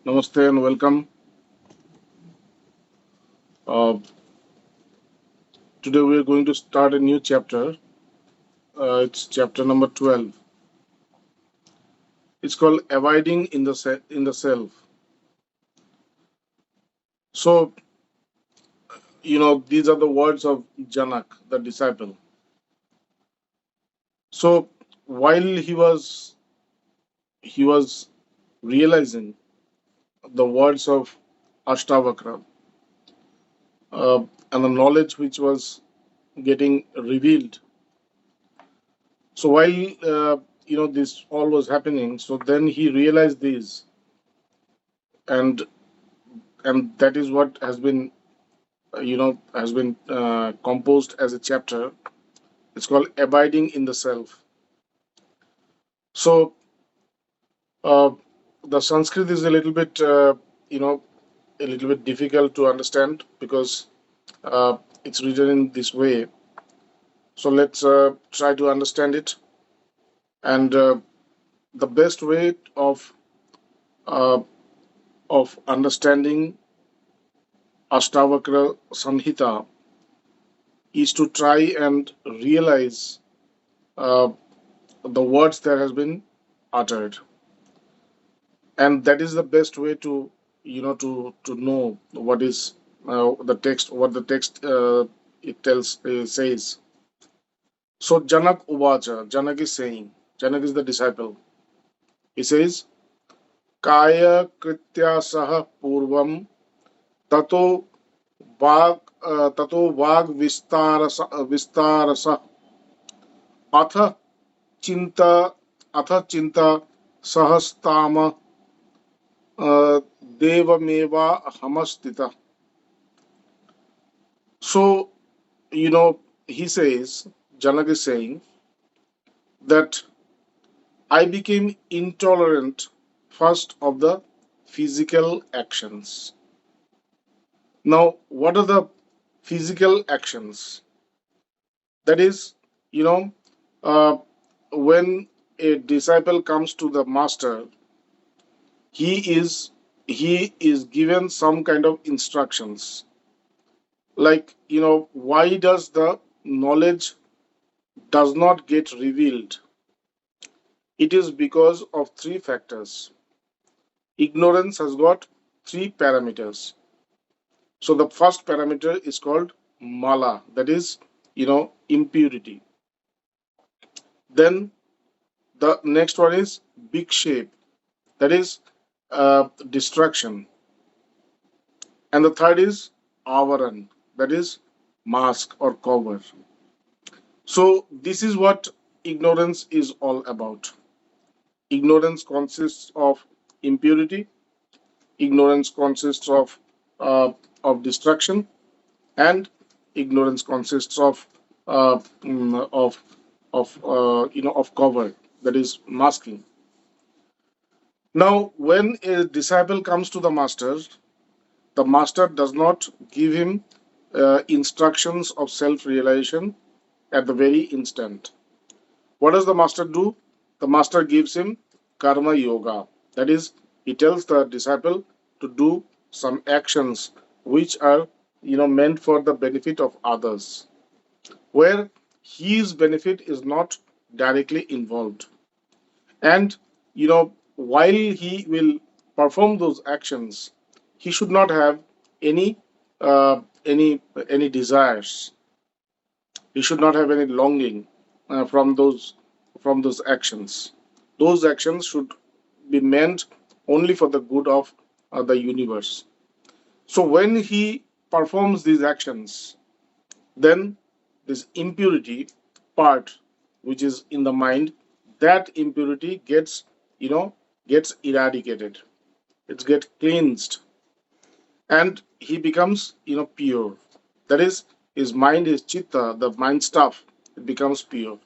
Namaste and welcome. Uh, Today we are going to start a new chapter. It's chapter number 12. It's called Abiding in the Self. So, these are the words of Janak, the disciple. So, while he was realizing the words of Astavakra and the knowledge which was getting revealed. So, while this all was happening, so then he realized this, and that is what has been composed as a chapter. It's called Abiding in the Self. So uh, the Sanskrit is a little bit you know a little bit difficult to understand because it's written in this way. So let's try to understand it. And the best way uh, of understanding Astavakra Samhita is to try and realize uh, the words that has been uttered, and that is the best way to to know what is the text, what the text it tells says. So Janak Uvacha, Janak is saying, Janak is the disciple. He says, Kaya Kritya Saha Purvam Tato Vag Vistarasa Atha Chinta Atha Chinta Sahastama Devameva Hamastita. So, you know, he says, Janak is saying that I became intolerant first of the physical actions. Now, what are the physical actions? That is, you know, uh, when a disciple comes to the master, he is he is given some kind of instructions. Like, why does the knowledge does not get revealed? It is because of three factors. Ignorance has got three parameters. So the first parameter is called mala, that is, impurity. Then the next one is big shape, that is distraction. And the third is avaran, that is mask or cover. So this is what ignorance is all about. Ignorance consists of impurity. Ignorance consists of distraction, and ignorance consists uh, mm, of of cover, that is masking. Now, when a disciple comes to the master does not give him instructions of self-realization at the very instant. What does the master do? The master gives him karma yoga. That is, he tells the disciple to do some actions which are meant for the benefit of others, where his benefit is not directly involved. And while he will perform those actions, he should not have any any desires. He should not have any longing from those actions. Those actions should be meant only for the good of the universe. So when he performs these actions, then this impurity part, which is in the mind, that impurity you know gets eradicated. It gets cleansed, and he becomes pure. That is, his mind, his chitta, the mind stuff, it becomes pure.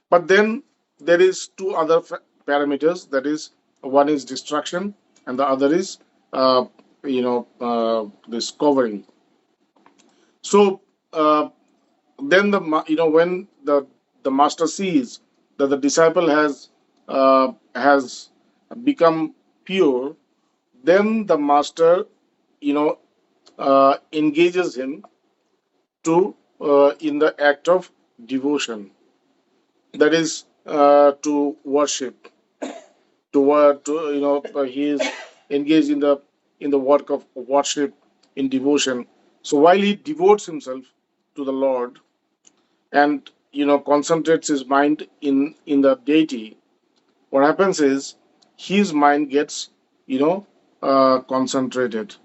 But then there is two other parameters. That is, one is distraction, and the other is this covering. So then when the master sees that the disciple has become pure, then the master, you know, engages him to in the act of devotion. That is to worship, to he is engaged in the work of worship in devotion. So while he devotes himself to the Lord and concentrates his mind in the deity, what happens is his mind gets concentrated.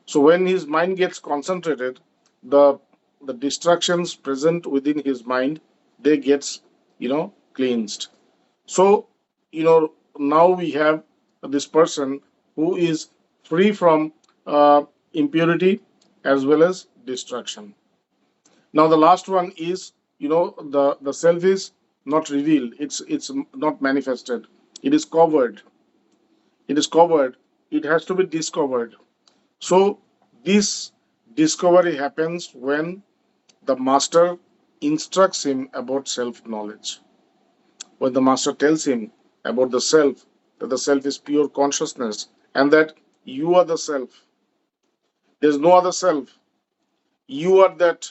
So when his mind gets concentrated, the the distractions present within his mind, they gets cleansed. So, now we have this person who is free from impurity as well as distraction. Now, the last one is, the self is not revealed. It's not manifested. It is covered. It is covered. It has to be discovered. So, this discovery happens when the master instructs him about self knowledge. When the master tells him about the self, that the self is pure consciousness and that you are the self, there's no other self. You are that,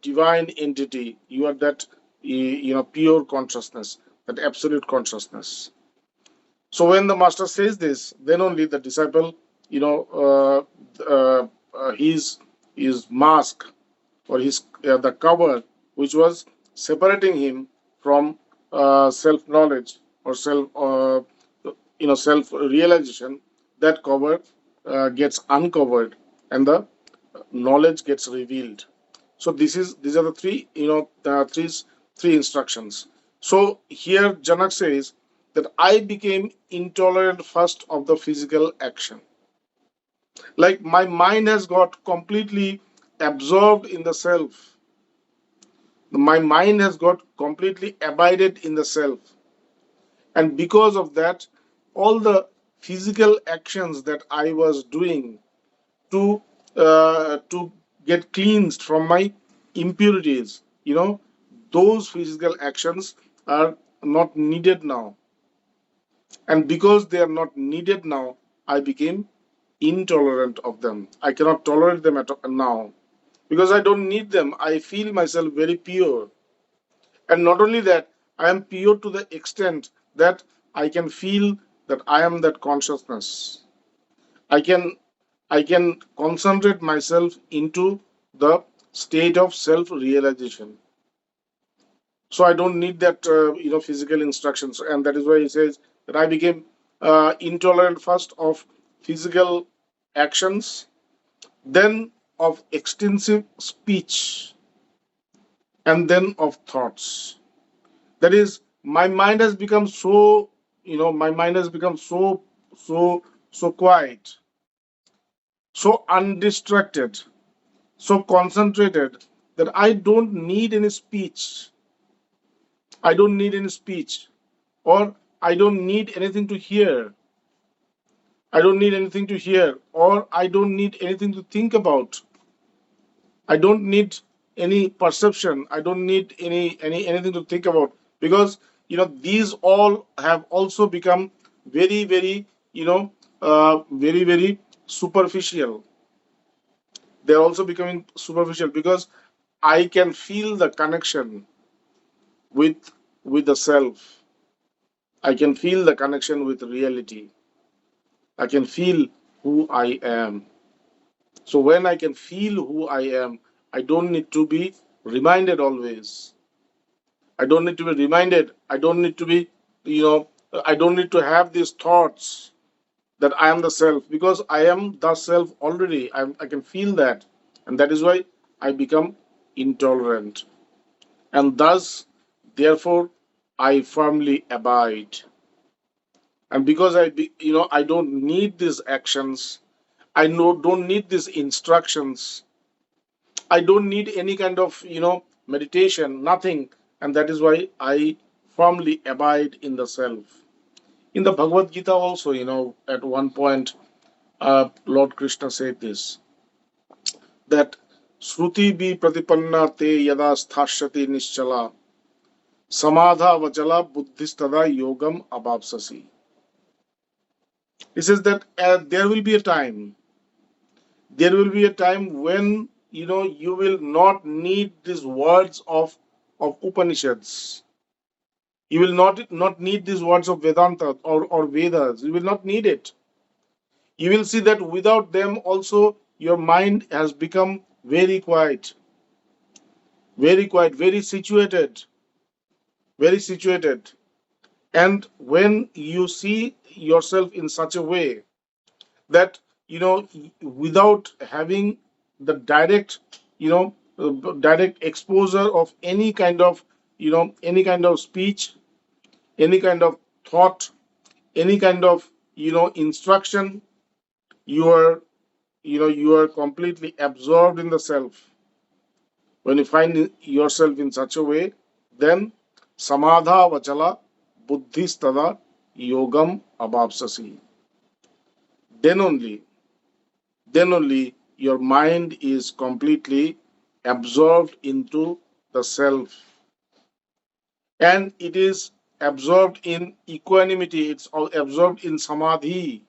divine entity. You are that, pure consciousness, that absolute consciousness. So when the master says this, then only the disciple, you know, his mask or his the cover which was separating him from self knowledge or self realization, that cover gets uncovered and the knowledge gets revealed. So these are the three three instructions. So here Janak says that I became intolerant first of the physical action. Like my mind has got completely absorbed in the self. My mind has got completely abided in the self, and because of that, all the physical actions that I was doing to get cleansed from my impurities, those physical actions are not needed now. And because they are not needed now, I became intolerant of them. I cannot tolerate them at all now because I don't need them. I feel myself very pure. And not only that, I am pure to the extent that I can feel that I am that consciousness. I can I can concentrate myself into the state of self realization. So I don't need that physical instructions, and that is why he says that I became intolerant first of physical actions, then of extensive speech, and then of thoughts. That is, my mind has become so my mind has become so quiet, so undistracted, so concentrated that I don't need any speech. I don't need any speech, or I don't need anything to hear. I don't need anything to hear, or I don't need anything to think about. I don't need any perception. I don't need anything to think about, because these all have also become very very superficial. They're also becoming superficial because I can feel the connection with the self. I can feel the connection with reality. I can feel who I am. So when I can feel who I am, I don't need to be reminded always. I don't need to be reminded. I don't need to be, you know, I don't need to have these thoughts that I am the self, because I am the self already. I can feel that. And that is why I become intolerant. And thus, therefore, I firmly abide. And because I don't need these actions, don't need these instructions, I don't need any kind of meditation, nothing. And that is why I firmly abide in the self. In the Bhagavad Gita also, at one point, Lord Krishna said this, that Shruti bi pratipanna te yada sthashyati nischala samadha vachala buddhistada yogam abapsasi. He says that there will be a time when you will not need these words of Upanishads. You will not need these words of Vedanta or Vedas. You will not need it. You will see that without them also your mind has become very quiet, very situated. And when you see yourself in such a way that without having the direct exposure of any kind of speech, any kind of thought, any kind of instruction, you are you are completely absorbed in the self. When you find yourself in such a way, then samadha vachala buddhistada yogam abapsasi. Then only, then only your mind is completely absorbed into the self, and it is absorbed in equanimity. It's all absorbed in samadhi.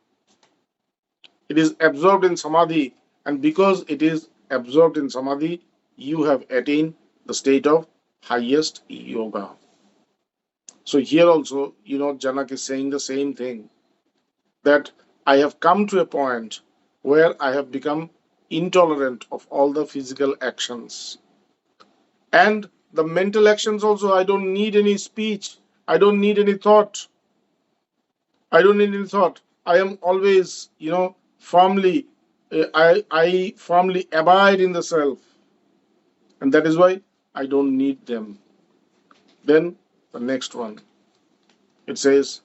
It is absorbed in samadhi, and because it is absorbed in samadhi, you have attained the state of highest yoga. So here also, Janak is saying the same thing, that I have come to a point where I have become intolerant of all the physical actions. And the mental actions also, I don't need any speech. I don't need any thought. I don't need any thought. I am always, firmly, I firmly abide in the self. And that is why I don't need them. Then the next one, it says,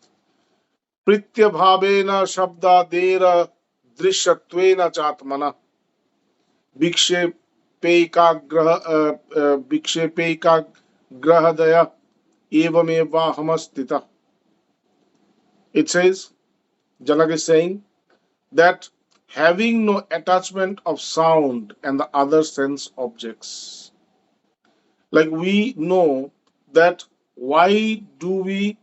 Prityabhavena shabdadera drishattvena chatmana विक्षेपैकाग्रहदया एवमेवाहमस्थितः. It says, Janak is saying that having no attachment of sound and the other sense objects. Like we know that why do we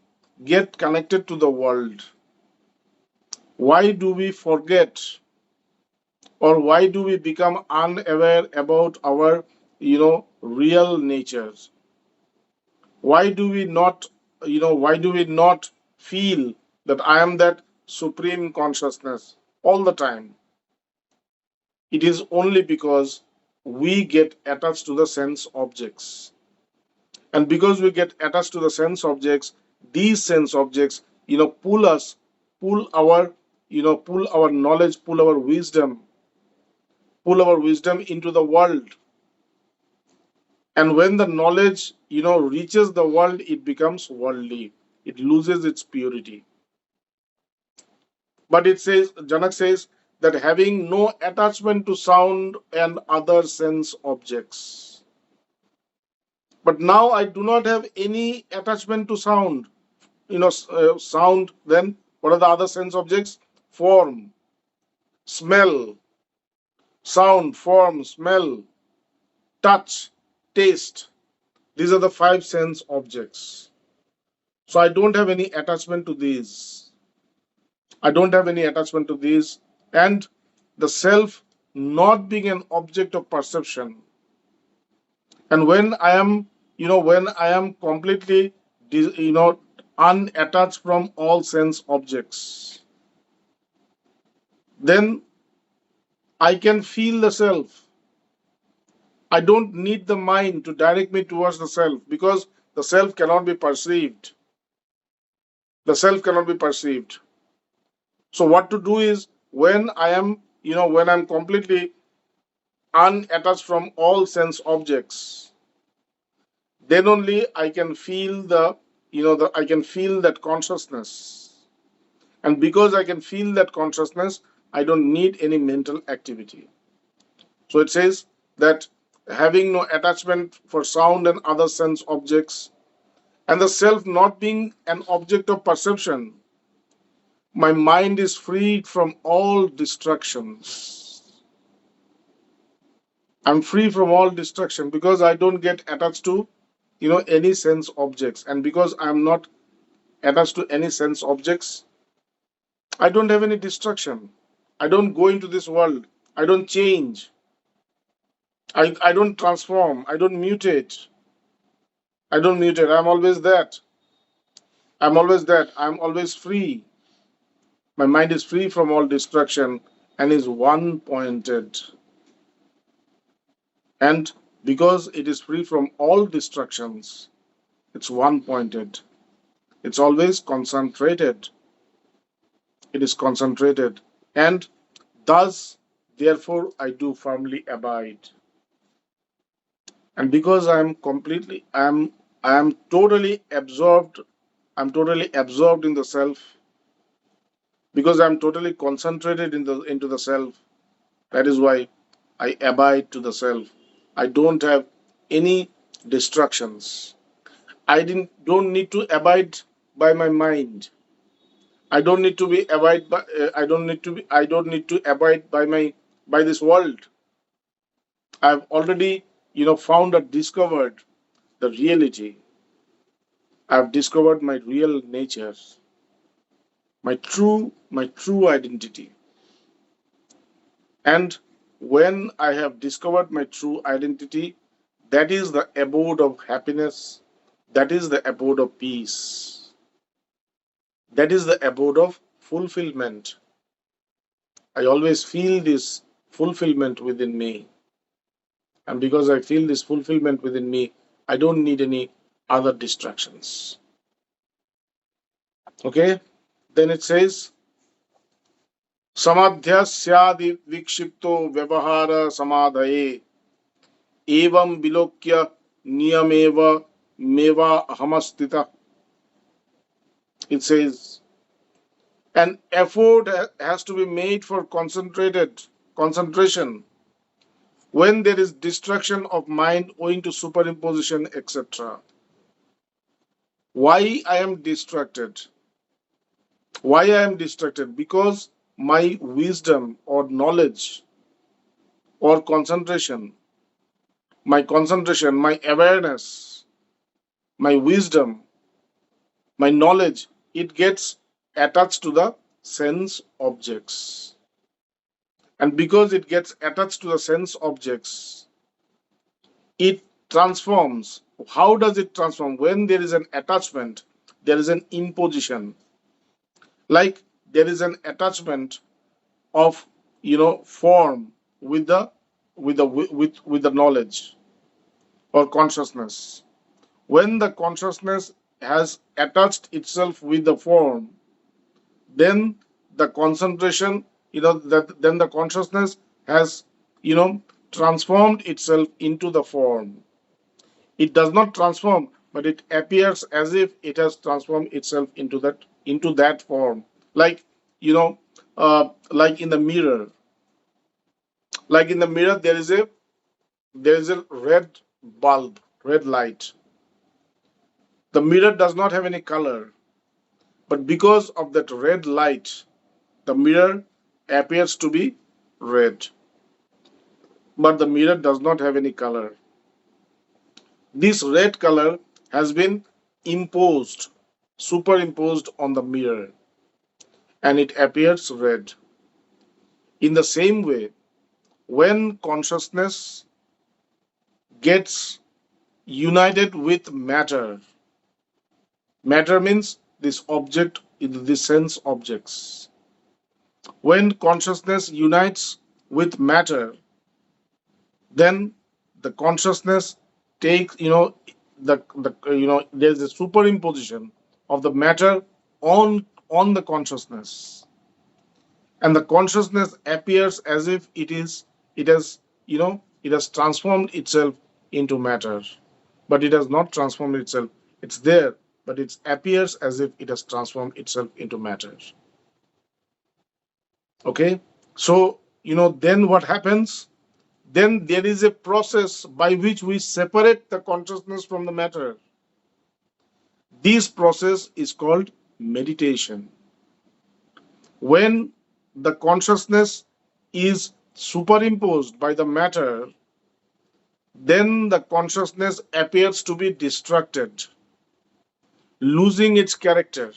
get connected to the world? Why do we forget, or why do we become unaware about our real natures? Why do we not feel that I am that supreme consciousness all the time? It is only because we get attached to the sense objects. And because we get attached to the sense objects, these sense objects pull us, pull our knowledge, pull our wisdom into the world. And when the knowledge reaches the world, it becomes worldly. It loses its purity. But it says, Janak says, that having no attachment to sound and other sense objects. But now I do not have any attachment to sound. Sound, then what are the other sense objects? Form, smell, sound, form, smell, touch, taste. These are the five sense objects. So I don't have any attachment to these. I don't have any attachment to these. And the self not being an object of perception. And when I am completely, unattached from all sense objects, then I can feel the self. I don't need the mind to direct me towards the self, because the self cannot be perceived. The self cannot be perceived. So what to do is, when I'm completely unattached from all sense objects, then only I can feel I can feel that consciousness. And because I can feel that consciousness, I don't need any mental activity. So it says that having no attachment for sound and other sense objects, and the self not being an object of perception, my mind is freed from all distractions. I'm free from all distraction because I don't get attached to any sense objects. And because I'm not attached to any sense objects, I don't have any distraction. I don't go into this world. I don't change. I don't transform. I don't mutate. I don't mutate. I'm always that. I'm always that. I'm always free. My mind is free from all distraction and is one pointed. And because it is free from all distractions, it's one pointed. It's always concentrated. It is concentrated. And thus, therefore, I do firmly abide. And because I am totally absorbed, I'm totally absorbed in the self, because I'm totally concentrated into the self. That is why I abide to the self. I don't have any distractions. Don't need to abide by my mind. I don't need to be abide by I don't need to abide by my by this world. I've already found or discovered the reality. I've discovered my real nature, my true identity. And when I have discovered my true identity, that is the abode of happiness, that is the abode of peace, that is the abode of fulfillment. I always feel this fulfillment within me. And because I feel this fulfillment within me, I don't need any other distractions. Okay? Then it says, Samadhyasyaadi vikshipto vyavahara samadhaye evam vilokya niyameva meva ahamastita. It says, an effort has to be made for concentrated concentration when there is distraction of mind owing to superimposition, etc. Why I am distracted? Why I am distracted? Because my wisdom or knowledge or concentration, my awareness, my wisdom, my knowledge, it gets attached to the sense objects. And because it gets attached to the sense objects, it transforms. How does it transform? When there is an attachment, there is an imposition. Like there is an attachment of form with the knowledge or consciousness. When the consciousness has attached itself with the form, then the concentration, that then the consciousness has you know transformed itself into the form. It does not transform, but it appears as if it has transformed itself into that form. Like like in the mirror. Like in the mirror, there is a red bulb, red light. The mirror does not have any color, but because of that red light, the mirror appears to be red, but the mirror does not have any color. This red color has been imposed, superimposed on the mirror, and it appears red. In the same way, when consciousness gets united with matter, matter means this object, the sense objects. When consciousness unites with matter, then the consciousness takes, there's a superimposition of the matter on the consciousness, and the consciousness appears as if it has transformed itself into matter, but it has not transformed itself. It's there, but it appears as if it has transformed itself into matter. Okay, so then what happens? Then there is a process by which we separate the consciousness from the matter. This process is called meditation. When the consciousness is superimposed by the matter, then the consciousness appears to be distracted, losing its character.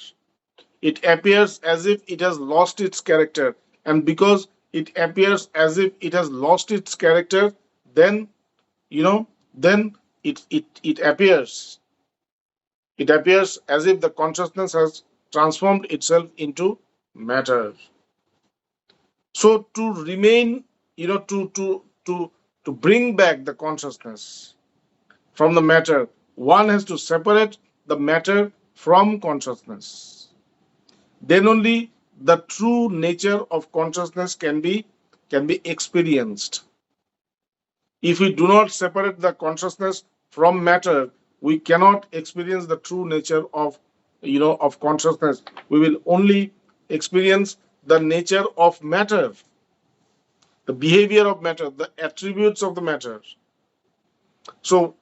it appears as if it has lost its character. And because it appears as if it has lost its character, then, you know, then it appears as if the consciousness has transformed itself into matter. So to remain, to bring back the consciousness from the matter, one has to separate the matter from consciousness. Then only the true nature of consciousness can be experienced. If we do not separate the consciousness from matter, we cannot experience the true nature of consciousness. We will only experience the nature of matter, the behavior of matter, the attributes of the matter. So,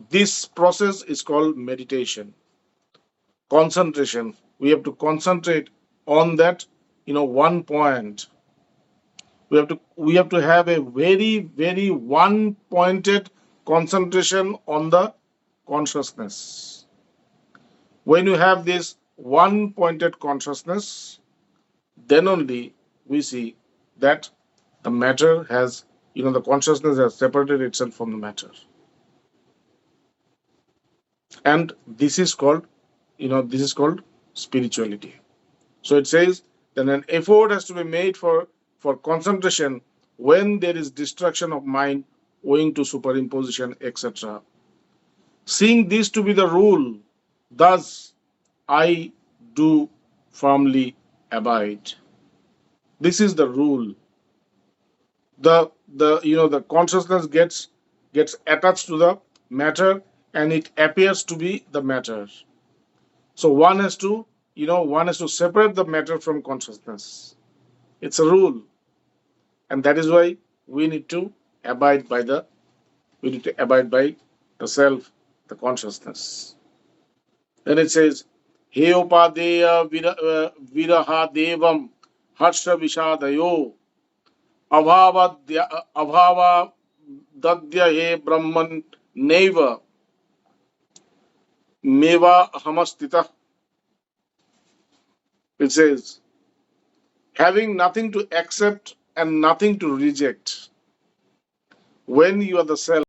this process is called meditation, concentration. We have to concentrate on that, one point. We have to have a very, very one pointed concentration on the consciousness. When you have this one pointed consciousness, then only we see that the matter has, the consciousness has separated itself from the matter. And this is called spirituality. So it says that an effort has to be made for concentration when there is distraction of mind owing to superimposition, etc. Seeing this to be the rule, thus I do firmly abide. This is the rule. The consciousness gets attached to the matter, and it appears to be the matter. So one has to separate the matter from consciousness. It's a rule, and that is why we need to abide by the we need to abide by the self, the consciousness. Then it says, He upadeya viraha devam harsha vishadayo abhava dadya he brahman neva meva hamastita. It says, having nothing to accept and nothing to reject, when you are the self,